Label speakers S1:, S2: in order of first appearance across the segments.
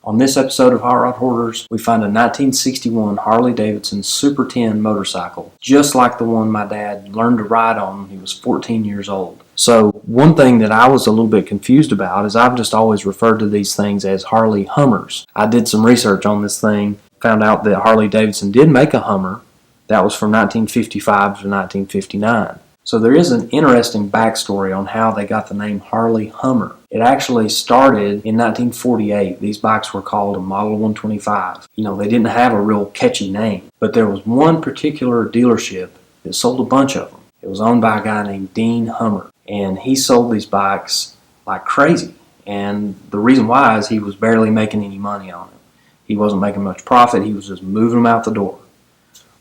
S1: On this episode of Hot Rod Hoarders, we find a 1961 Harley Davidson Super 10 motorcycle, just like the one my dad learned to ride on when he was 14 years old. So one thing that I was a little bit confused about is I've just always referred to these things as Harley Hummers. I did some research on this thing, found out that Harley Davidson did make a Hummer. That was from 1955 to 1959. So there is an interesting backstory on how they got the name Harley Hummer. It actually started in 1948. These bikes were called a Model 125. They didn't have a real catchy name, but there was one particular dealership that sold a bunch of them. It was owned by a guy named Dean Hummer, and he sold these bikes like crazy. And the reason why is he was barely making any money on them. He wasn't making much profit. He was just moving them out the door.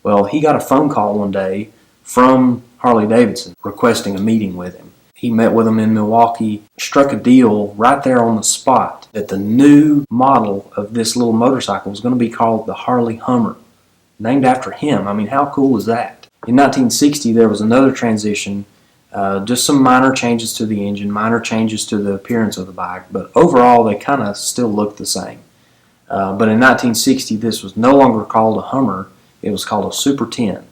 S1: Well, he got a phone call one day from Harley Davidson requesting a meeting with him. He met with him in Milwaukee, struck a deal right there on the spot that the new model of this little motorcycle was going to be called the Harley Hummer, named after him. I mean, how cool is that? In 1960, there was another transition, just some minor changes to the engine, minor changes to the appearance of the bike, but overall they kind of still looked the same. But in 1960, this was no longer called a Hummer, it was called a Super 10.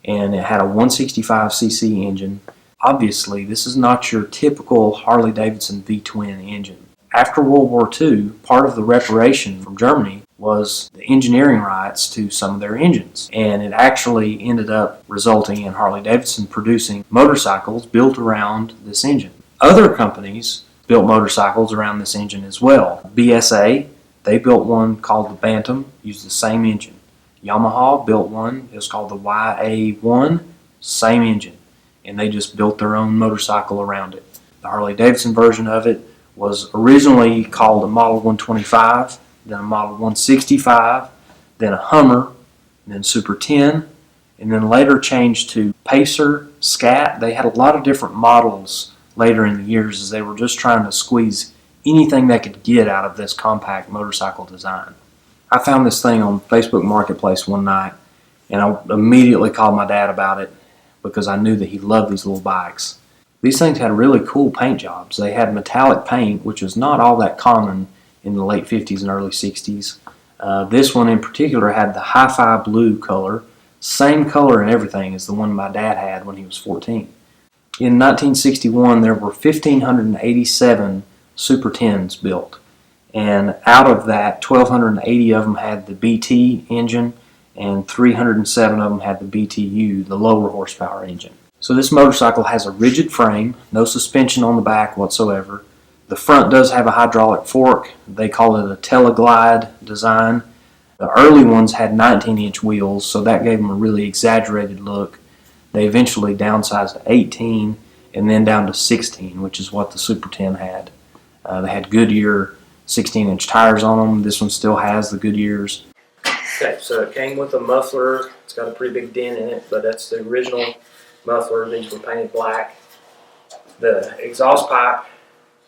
S1: And it had a 165cc engine. Obviously, this is not your typical Harley Davidson V-twin engine. After World War II, part of the reparation from Germany was the engineering rights to some of their engines. And it actually ended up resulting in Harley Davidson producing motorcycles built around this engine. Other companies built motorcycles around this engine as well. BSA, they built one called the Bantam, used the same engine. Yamaha built one, it was called the YA1, same engine, and they just built their own motorcycle around it. The Harley Davidson version of it was originally called a Model 125, then a Model 165, then a Hummer, then Super 10, and then later changed to Pacer, Scat. They had a lot of different models later in the years as they were just trying to squeeze anything they could get out of this compact motorcycle design. I found this thing on Facebook Marketplace one night, and I immediately called my dad about it because I knew that he loved these little bikes. These things had really cool paint jobs. They had metallic paint, which was not all that common in the late 50s and early 60s. This one in particular had the hi-fi blue color, same color and everything as the one my dad had when he was 14. In 1961, there were 1,587 Super 10s built. And out of that, 1,280 of them had the BT engine, and 307 of them had the BTU, the lower horsepower engine. So this motorcycle has a rigid frame, no suspension on the back whatsoever. The front does have a hydraulic fork. They call it a Teleglide design. The early ones had 19-inch wheels, so that gave them a really exaggerated look. They eventually downsized to 18 and then down to 16, which is what the Super 10 had. They had Goodyear 16-inch tires on them. This one still has the Goodyears. Okay, so it came with a muffler. It's got a pretty big dent in it, but that's the original muffler. These were painted black. The exhaust pipe,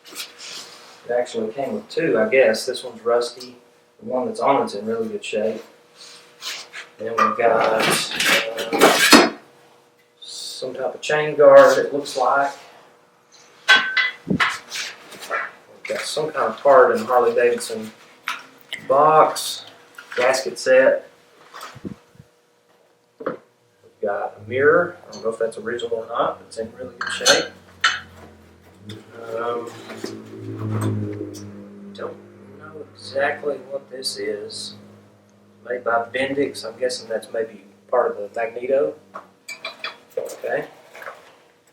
S1: it actually came with two, I guess. This one's rusty. The one that's on it's in really good shape. Then we've got some type of chain guard, it looks like. Got some kind of part in Harley Davidson box, gasket set. We've got a mirror. I don't know if that's original or not, but it's in really good shape. Don't know exactly what this is. Made by Bendix. I'm guessing that's maybe part of the Magneto. Okay.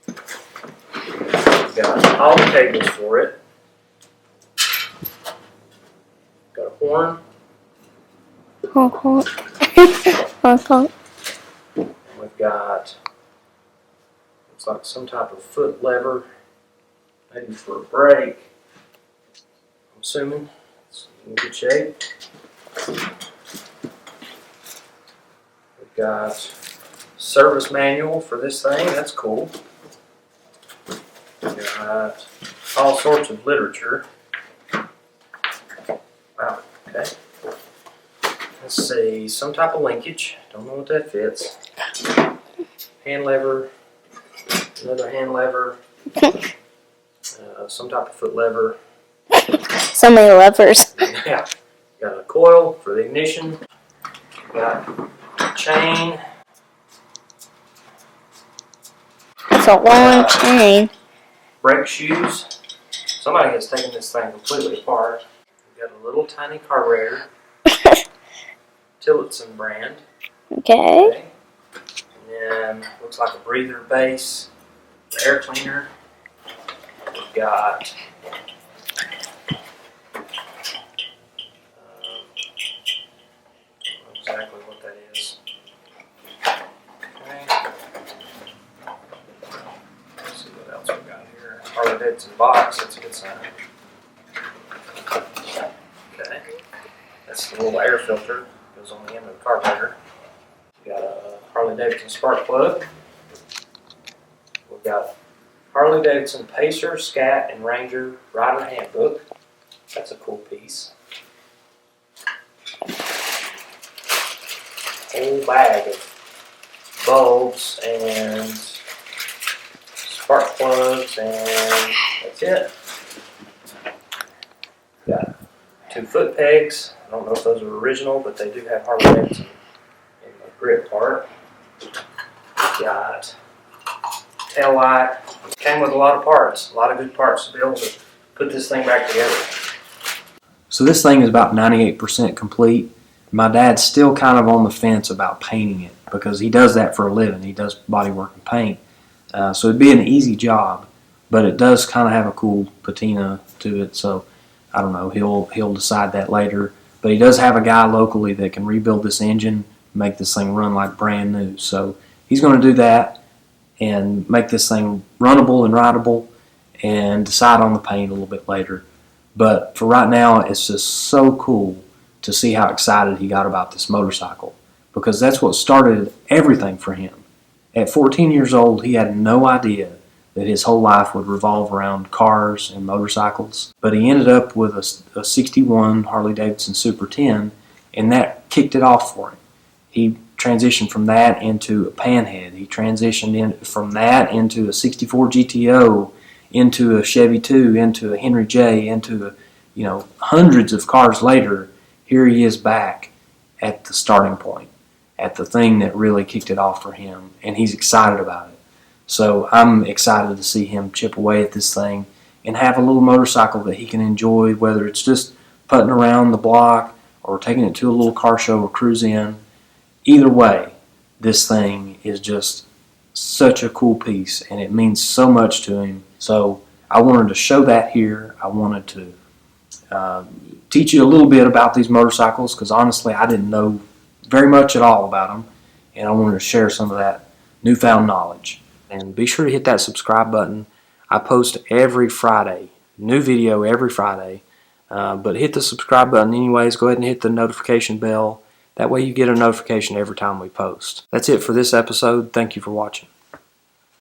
S1: We've got all the cables for it. Got a horn.
S2: Honk, honk. Honk, honk.
S1: We've got, looks like some type of foot lever, maybe for a brake. I'm assuming it's in good shape. We've got service manual for this thing. That's cool. We've got all sorts of literature. Wow, okay. Let's see, some type of linkage. Don't know what that fits. Hand lever, another hand lever, some type of foot lever.
S2: So many levers.
S1: Yeah, coil for the ignition. Got chain.
S2: That's a long chain.
S1: Brake shoes. Somebody has taken this thing completely apart. We've got a little tiny carburetor. Tillotson brand.
S2: Okay.
S1: And then looks like a breather base, air cleaner. We've got I don't know exactly what that is. Okay. Let's see what else we got here. Harley Davidson box. That's a good sign. Okay. That's the little air filter. Goes on the end of the carburetor. We got a Harley Davidson spark plug. We've got Harley Davidson Pacer, Scat, and Ranger Rider Handbook. That's a cool piece. Whole bag of bulbs and spark plugs, and that's it. Got 2 foot pegs. I don't know if those are original, but they do have Harley Davidson in the grip part. Got tail light. Came with a lot of parts, a lot of good parts to be able to put this thing back together. So this thing is about 98% complete. My dad's still kind of on the fence about painting it because he does that for a living. He does body work and paint. So it'd be an easy job, but it does kind of have a cool patina to it. So I don't know, he'll decide that later. But he does have a guy locally that can rebuild this engine, make this thing run like brand new. So he's going to do that and make this thing runnable and rideable and decide on the paint a little bit later. But for right now, it's just so cool to see how excited he got about this motorcycle, because that's what started everything for him. At 14 years old, he had no idea that his whole life would revolve around cars and motorcycles. But he ended up with a 61 Harley Davidson Super 10, and that kicked it off for him. He transitioned from that into a Panhead. He transitioned from that into a 64 GTO, into a Chevy 2, into a Henry J, into hundreds of cars later. Here he is back at the starting point, at the thing that really kicked it off for him, and he's excited about it. So I'm excited to see him chip away at this thing and have a little motorcycle that he can enjoy, whether it's just putting around the block or taking it to a little car show or cruise in. Either way, this thing is just such a cool piece, and it means so much to him. So I wanted to show that here. I wanted to teach you a little bit about these motorcycles, because honestly I didn't know very much at all about them, and I wanted to share some of that newfound knowledge. And be sure to hit that subscribe button. I post every Friday, new video every Friday, but hit the subscribe button anyways. Go ahead and hit the notification bell. That way you get a notification every time we post. That's it for this episode. Thank you for watching.